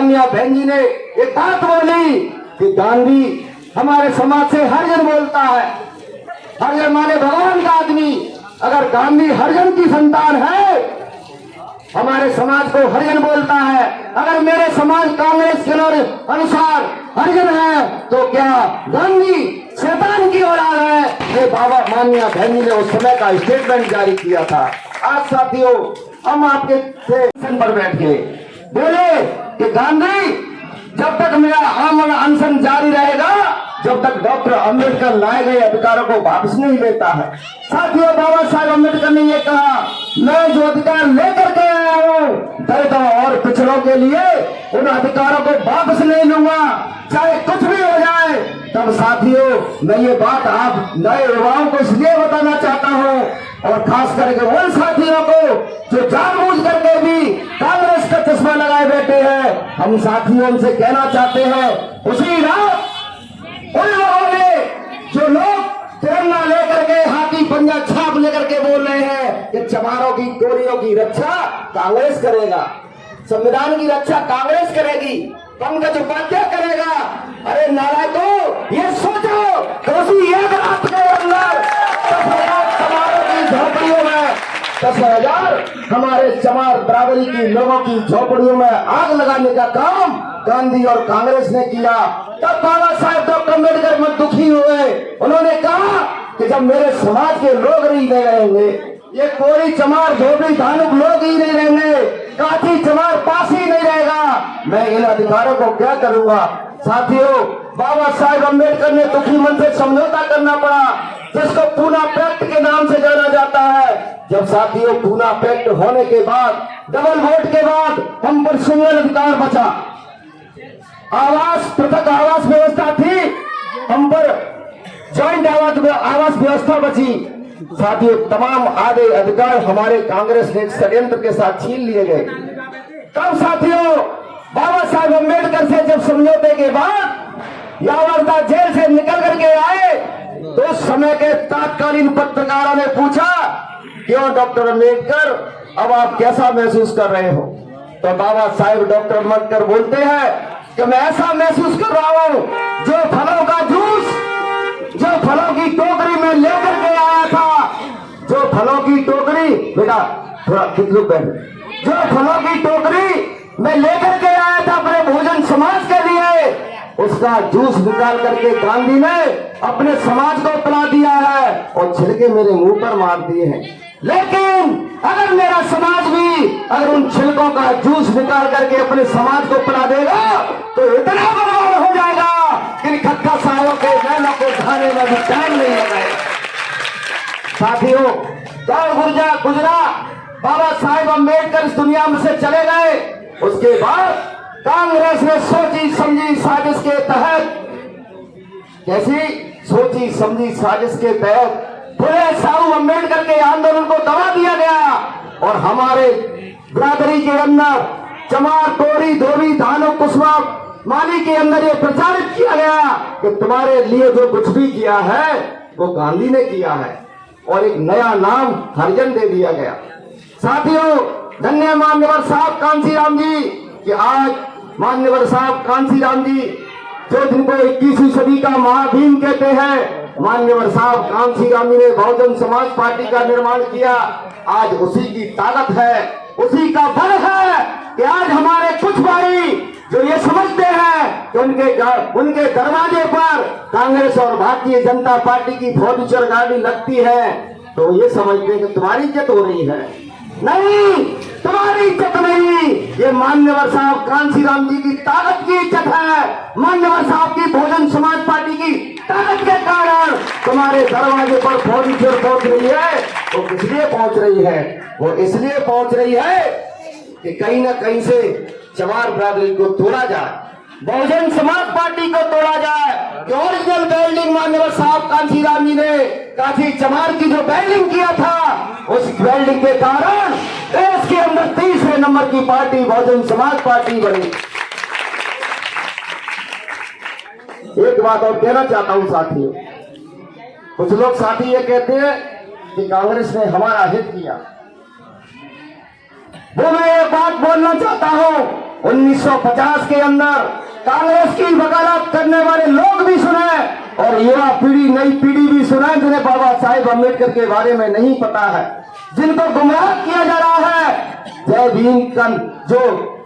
मान्या बहन जी ने एक बात बोली कि गांधी हमारे समाज से हरिजन बोलता है। हरिजन माने भगवान का आदमी। अगर गांधी हरिजन की संतान है, हमारे समाज को हरिजन बोलता है, अगर मेरे समाज कांग्रेस के अनुसार हरिजन है, तो क्या गांधी शैतान की औलाद है? ये बाबा मान्या बहन जी ने उस समय का स्टेटमेंट जारी किया था। आज साथियों हम आपके स्टेशन पर बैठ के बोले कि गांधी जब तक मेरा आमरण अनशन जारी रहेगा, जब तक डॉक्टर अंबेडकर लाए गए अधिकारों को वापस नहीं लेता है। साथियों बाबा साहेब अंबेडकर ने ये कहा, मैं जो अधिकार लेकर के आया हूँ दलितों और पिछड़ों के लिए, उन अधिकारों को वापस नहीं लूंगा, चाहे कुछ भी हो जाए। तब साथियों मैं ये बात आप नए युवाओं को इसलिए बताना चाहता हूँ, और खास करके उन साथियों को जो जानबूझ करके भी कांग्रेस का चश्मा लगाए बैठे हैं, हम साथियों उनसे कहना चाहते हैं, उसी रात उन लोगों ने जो लोग तिरंगा लेकर के हाथी पंजा छाप लेकर के बोल रहे हैं कि चमारों की टोलियों की रक्षा कांग्रेस करेगा, संविधान की रक्षा कांग्रेस करेगी, पंकज उपाध्याय करेगा। अरे नालायकों, ये सोचो कि उसी एक रात के अंदर 10,000 चमारों की झोपड़ियों में 10,000 हमारे चमार बराबरी की लोगों की झोपड़ियों में आग लगाने का काम गांधी और कांग्रेस ने किया। तब बाबा साहेब डॉक्टर अम्बेडकर में दुखी हुए। उन्होंने कहा कि जब मेरे समाज के लोग नहीं रहेंगे, ये कोई चमार धोबी धानुक लोग ही नहीं रहेंगे, काठी चमार पास ही नहीं रहेगा, मैं इन अधिकारों को क्या करूंगा? साथियों बाबा साहेब अम्बेडकर ने दुखी मन से समझौता करना पड़ा, जिसको पूना पैक्ट के नाम से जाना जाता है। जब साथियों पूना पैक्ट होने के बाद, डबल वोट के बाद हम पर सिंगल अधिकार बचा, आवास पृथक आवास व्यवस्था थी, हम पर ज्वाइंट आवास व्यवस्था बची। साथियों तमाम आधे अधिकार हमारे कांग्रेस ने षड्यंत्र के साथ छीन लिए गए। तब साथियों बाबा साहेब अम्बेडकर से जब समझौते के बाद यावरदा जेल से निकल करके आए, तो उस समय के तत्कालीन पत्रकारों ने पूछा, क्यों डॉक्टर अम्बेडकर अब आप कैसा महसूस कर रहे हो? तो बाबा साहेब डॉक्टर अम्बेडकर बोलते हैं कि मैं ऐसा महसूस कर रहा हूं, जो फलों का जूस जो फलों की टोकरी में लेकर के आया था, जो फलों की टोकरी, बेटा थोड़ा कितने बैठ, जो फलों की टोकरी में लेकर के आया था अपने भोजन समाज के लिए, उसका जूस निकाल करके गांधी ने अपने समाज को पिला दिया है और छिलके मेरे मुंह पर मार दिए हैं। लेकिन अगर मेरा समाज भी अगर उन छिलकों का जूस निकाल करके अपने समाज को पिला देगा, तो इतना बर्बाद हो जाएगा कि खक्का सायों के नैनों को खाने में भी टाइम नहीं लगाएगा। साथियों जब गुजरा बाबा साहेब अम्बेडकर इस दुनिया में से चले गए, उसके बाद कांग्रेस ने सोची समझी साजिश के तहत, कैसी सोची समझी साजिश के तहत पूरे साहू अम्बेडकर के आंदोलन को दबा दिया गया, और हमारे बिरादरी के अंदर चमार टोरी धोबी धानुक कुशवा माली के अंदर ये प्रचारित किया गया कि तुम्हारे लिए जो कुछ भी किया है वो गांधी ने किया है, और एक नया नाम हरिजन दे दिया गया। साथियों धन्य मान्यवर साहब कांसीराम जी कि आज मान्यवर साहब कांसीराम जी जो जिनको 21वीं सदी का महाभीम कहते हैं, मान्यवर साहब कांसीराम जी ने बहुजन समाज पार्टी का निर्माण किया। आज उसी की ताकत है, उसी का बल है कि आज हमारे कुछ भाई जो ये समझते हैं कि उनके दरवाजे पर कांग्रेस और भारतीय जनता पार्टी की फॉर्च्यूनर गाड़ी लगती है, तो ये समझते हैं कि तुम्हारी इज्जत हो रही है। नहीं, तुम्हारी इज्जत नहीं, ये मान्यवर साहब कांसीराम जी की ताकत की इज्जत है। मान्यवर साहब की बहुजन समाज पार्टी की ताकत के कारण तुम्हारे दरवाजे पर फॉर्च्यूनर पहुंच रही है। वो किस लिए पहुंच रही है? वो इसलिए पहुंच रही है कि कहीं ना कहीं से चमार बिरादरी को तोड़ा जाए, बहुजन समाज पार्टी को तोड़ा जाए। कि ओरिजिनल बिल्डिंग मान्यवर साहब कांसीराम जी ने काफी चमार की जो बिल्डिंग किया था, उस बिल्डिंग के कारण देश के अंदर तीसरे नंबर की पार्टी बहुजन समाज पार्टी बनी। एक बात और कहना चाहता हूं साथियों, कुछ लोग साथी ये कहते हैं कि कांग्रेस ने हमारा हित किया। वो मैं ये बात बोलना चाहता हूं 1950 के अंदर कांग्रेस की वकालत करने वाले लोग भी सुने और युवा पीढ़ी, नई पीढ़ी भी सुने, जिन्हें बाबा साहेब अम्बेडकर के बारे में नहीं पता है, जिनको गुमराह किया जा रहा है। जय भीम का जो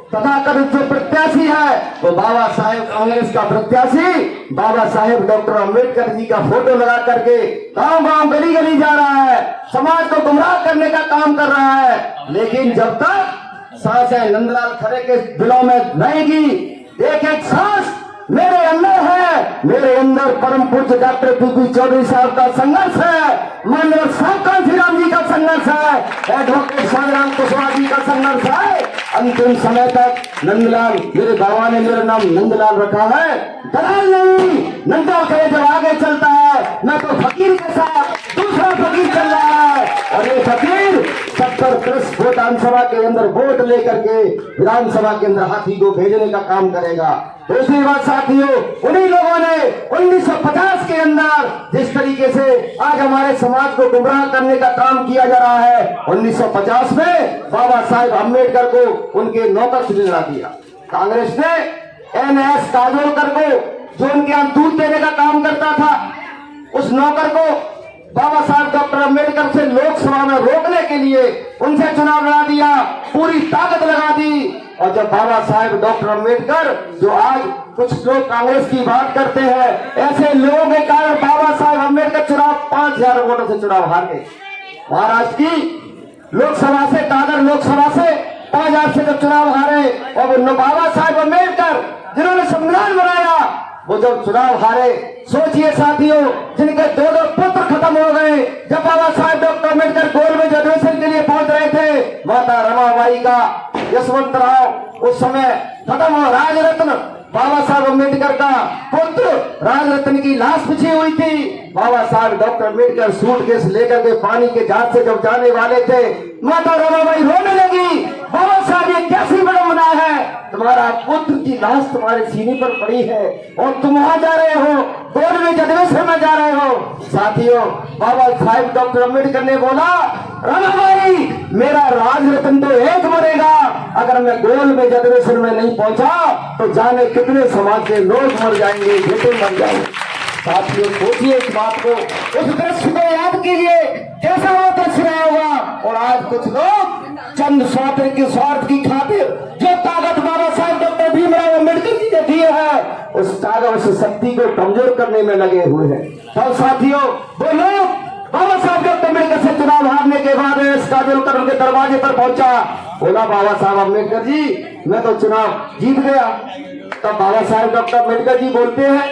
तथाकथित जो प्रत्याशी है वो बाबा साहेब, कांग्रेस का प्रत्याशी बाबा साहेब डॉक्टर अम्बेडकर जी का फोटो लगा करके गांव गांव गली गली जा रहा है, समाज को गुमराह करने का काम कर रहा है। लेकिन जब तक सांस है नंदलाल खरे के दिलों में रहेगी, एक एक सांस मेरे अंदर है, मेरे अंदर परम पूज्य डॉक्टर पीपी चौधरी साहब का संघर्ष है, माननीय साहब कांशीराम जी का संघर्ष है, एडवोकेट शाहराम कुशवाहा जी का संघर्ष है। अंतिम समय तक नंदलाल, मेरे बाबा ने मेरा नाम नंदलाल रखा है, दलाल नहीं। नंदलाल खरे जब आगे चलता है, मैं तो फकीर के साथ दूसरा फकीर चल रहा है और ये फकीर 70+ विधानसभा के अंदर वोट लेकर के विधानसभा के अंदर हाथी को भेजने का काम करेगा। दूसरी बात साथियों, उन्हीं लोगों ने 1950 के अंदर जिस तरीके से आज हमारे समाज को गुमराह करने का काम किया जा रहा है, 1950 में बाबा साहेब अम्बेडकर को उनके नौकर चुना दिया। कांग्रेस ने NS काजोलकर को, जो उनके यहाँ दूध देने का काम करता था, उस नौकर को बाबा साहब डॉक्टर अम्बेडकर से लोकसभा में रोकने के लिए उनसे चुनाव लड़ा दिया, पूरी ताकत लगा दी। और जब बाबा साहेब डॉक्टर अम्बेडकर, जो आज कुछ लोग कांग्रेस की बात करते हैं, ऐसे लोगों के कारण बाबा साहेब अम्बेडकर चुनाव 5000 वोटों से चुनाव हार गए। महाराष्ट्र की लोकसभा से, दादर लोकसभा से 5000 से जब चुनाव हारे, और बाबा साहेब अम्बेडकर जिन्होंने संविधान बनाया, वो जब चुनाव हारे, सोचिए साथियों, जिनके 2-2 पुत्र खत्म हो गए, जब बाबा साहेब डॉक्टर अम्बेडकर गोल में अधिवेशन के लिए पहुंच रहे थे, माता रमाबाई का, यशवंत राव उस समय खत्म हो, राजरत्न बाबा साहब अम्बेडकर का पुत्र राजरत्न की लाश बिछी हुई थी। बाबा साहब डॉक्टर अम्बेडकर सूटकेस लेकर के पानी के जहाज से जब जाने वाले थे, माता रमाबाई रोने लगी, बाबा साहब ये कैसी विडंबना है, तुम्हारा पुत्र की लाश तुम्हारे सीने पर पड़ी है और तुम वहां जा रहे हो, गोल में अधिवेशन में जा रहे हो। साथियों, बाबा साहब डॉक्टर अम्बेडकर ने बोला, रमाबाई मेरा राजरत्न तो एक मरेगा, अगर मैं गोल में अधिवेशन में नहीं पहुंचा तो जाने कितने समाज के लोग मर जाएंगे, बेटे मर जाएंगे। साथियों, सोचिए इस बात को, उस दृश्य को याद कीजिए, कैसा वो दृश्य रहा होगा। और आज कुछ लोग चंद स्वार्थ की खातिर जो ताकत बाबा साहब डॉक्टर भीमराव अम्बेडकर जी ने दी है, उस ताकत, उस शक्ति को कमजोर करने में लगे हुए हैं। तो साथियों, वो लोग बाबा साहब डॉक्टर अम्बेडकर से चुनाव हारने के बाद काजोलकर उनके दरवाजे पर पहुंचा, बोला बाबा साहब अम्बेडकर जी मैं तो चुनाव जीत गया। तब बाबा साहब डॉक्टर अम्बेडकर जी बोलते हैं,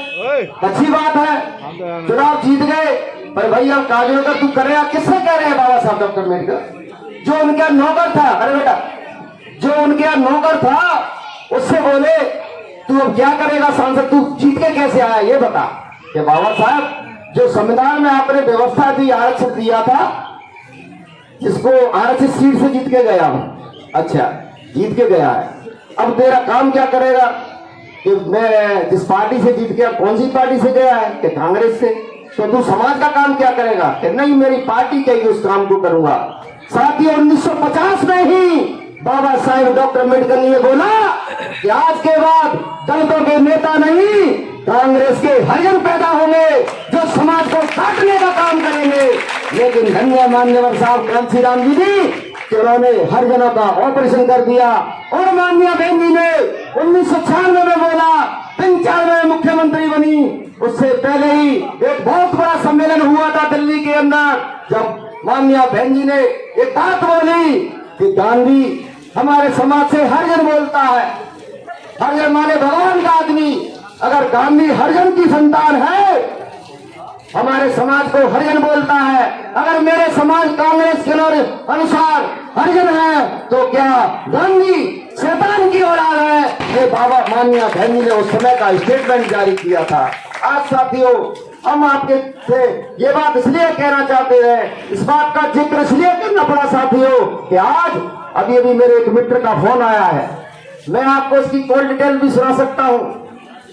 अच्छी बात है चुनाव जीत गए, पर भैया काजोलकर तू करेगा किससे कह रहे हैं बाबा साहब डॉक्टर अम्बेडकर, जो उनका नौकर था, अरे बेटा जो उनके नौकर था उससे बोले तू अब क्या करेगा सांसद, तू जीत के कैसे आया ये बता। कि बाबा साहब जो संविधान में आपने व्यवस्था दी, आरक्षण दिया था, जिसको आरक्षित सीट से जीत के गया हूं। अच्छा जीत के गया है, अब तेरा काम क्या करेगा, कि मैं जिस पार्टी से जीत गया, कौन सी पार्टी से गया है, कि कांग्रेस से, तो तू समाज का काम क्या करेगा, कि नहीं मेरी पार्टी कहेगी उस काम को करूंगा। साथियों, 1950 में ही बाबा साहेब डॉक्टर अम्बेडकर ने बोला कि आज के बाद दलितों के नेता नहीं, कांग्रेस के हरिजन पैदा होंगे जो समाज को काटने का काम करेंगे। लेकिन धन्य मान्यवर साहब कांशीराम जी कि उन्होंने हरिजनों का ऑपरेशन कर दिया। और माननीय बहन जी ने 1996 में बोला, 95 में मुख्यमंत्री बनी, उससे पहले ही एक बहुत बड़ा सम्मेलन हुआ था दिल्ली के अंदर, जब माननीय बहन जी ने एक बात बोली कि गांधी हमारे समाज से हरिजन बोलता है, हरिजन माने भगवान का आदमी, अगर गांधी हरिजन की संतान है, हमारे समाज को हरिजन बोलता है, अगर मेरे समाज कांग्रेस के अनुसार हरिजन है, तो क्या गांधी शैतान की औलाद है। ये बाबा माननीय बहन जी ने उस समय का स्टेटमेंट जारी किया था। आज साथियों, हम आपके से ये बात इसलिए कहना चाहते हैं, इस बात का जिक्र इसलिए करना पड़ा साथियों कि आज अभी अभी मेरे एक मित्र का फोन आया है, मैं आपको इसकी कॉल डिटेल भी सुना सकता हूँ।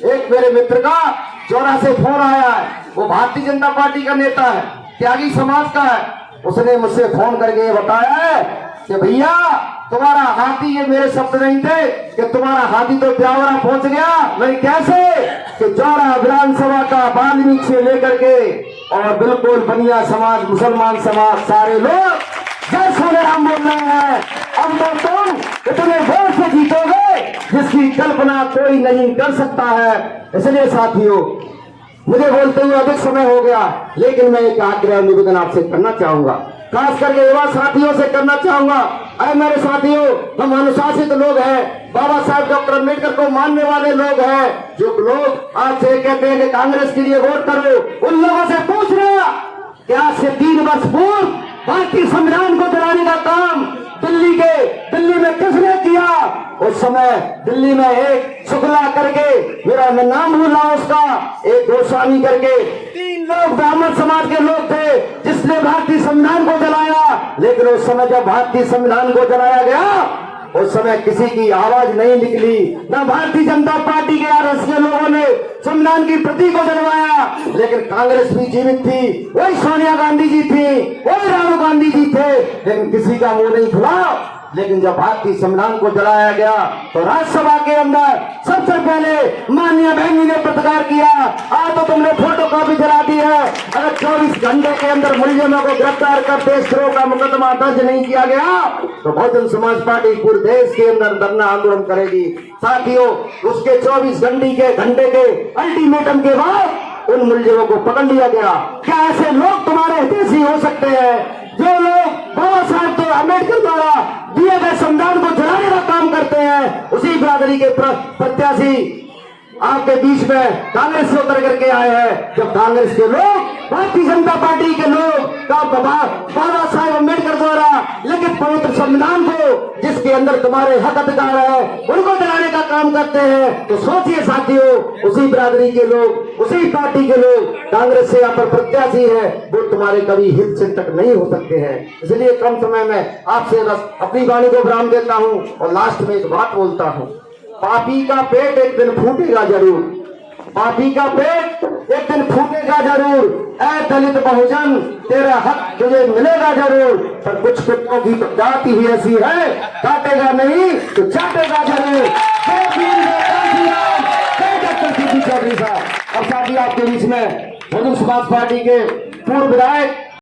एक मेरे मित्र का चौरा से फोन आया है, वो भारतीय जनता पार्टी का नेता है, त्यागी समाज का है। उसने मुझसे फोन करके ये बताया है कि भैया तुम्हारा हाथी, ये मेरे शब्द नहीं थे कि तुम्हारा हाथी तो ब्यावरा पहुंच गया। नहीं, कैसे कि जौरा विधानसभा का वाल्मीकि से लेकर के और बिल्कुल बनिया समाज, मुसलमान समाज, सारे लोग जय सोने राम बोल रहे हैं। अब तो तुम इतने वोट से जीतोगे जिसकी कल्पना कोई नहीं कर सकता है। इसलिए साथियों, मुझे बोलते हुए अधिक समय हो गया, लेकिन मैं एक आग्रह निवेदन आपसे करना चाहूंगा, खास करके युवा साथियों से करना चाहूंगा। अरे मेरे साथियों, हम अनुशासित लोग हैं, बाबा साहब डॉक्टर अम्बेडकर को मानने वाले लोग हैं। जो लोग आज से कहते हैं कि कांग्रेस के लिए वोट करो, उन लोगों से पूछ रहा कि आज से 3 वर्ष पूर्व भारतीय संविधान को जलाने का काम दिल्ली में किसने किया? उस समय दिल्ली में एक शुक्ला करके, मेरा मैं नाम भूल रहा उसका, एक गोस्वामी करके 3 लोग ब्राह्मण समाज के लोग थे जिसने भारतीय संविधान को जलाया। लेकिन उस समय जब भारतीय संविधान को जलाया गया, उस समय किसी की आवाज नहीं निकली, ना भारतीय जनता पार्टी के आरएसएस के लोगों ने संविधान की प्रति को जलवाया। लेकिन कांग्रेस भी जीवित थी, वही सोनिया गांधी जी थी, वही राहुल गांधी जी थे, लेकिन किसी का मुंह नहीं खुला। लेकिन जब भारतीय संविधान को जलाया गया तो राज्यसभा के अंदर सबसे पहले माननीय बहन ने प्रतिकार किया। आज तो तुमने फोटो कॉपी जला दी है। अगर 24 घंटे के अंदर मुलजिमों को गिरफ्तार कर देशद्रोह का मुकदमा दर्ज नहीं किया गया तो बहुजन समाज पार्टी पूरे देश के अंदर धरना आंदोलन करेगी। साथियों, उसके 24 घंटे के अल्टीमेटम के बाद उन मुलजिमों को पकड़ लिया गया। क्या ऐसे लोग तुम्हारे हितैषी हो सकते हैं जो लोग बाबा साहब तो अम्बेडकर द्वारा दिए गए संविधान को जलाने का काम करते हैं? उसी बिरादरी के प्रत्याशी आपके बीच में कांग्रेस से उतर करके आए हैं। जब कांग्रेस के लोग, भारतीय जनता पार्टी के लोग बाबा साहब अम्बेडकर द्वारा लिखित पवित्र संविधान को, जिसके अंदर तुम्हारे हक अधिकार है, उनको जलाने का काम करते हैं, तो सोचिए साथियों, उसी बिरादरी के लोग, उसी पार्टी के लोग कांग्रेस से यहाँ पर प्रत्याशी है, वो तुम्हारे कभी हित चिंतक नहीं हो सकते हैं। इसलिए कम समय में आपसे बस अपनी वाणी को विराम देता हूँ और लास्ट में एक बात बोलता हूँ। पापी का पेट एक दिन फूटेगा जरूर, पापी का पेट एक दिन फूटेगा जरूर। ऐ दलित बहुजन, तेरा हक तुझे मिलेगा जरूर, पर कुछ कुत्तों की तो जाति ही ऐसी है, काटेगा नहीं तो चाटेगा जरूर। अब साथी आपके बीच में बहुजन समाज पार्टी के पूर्व विधायक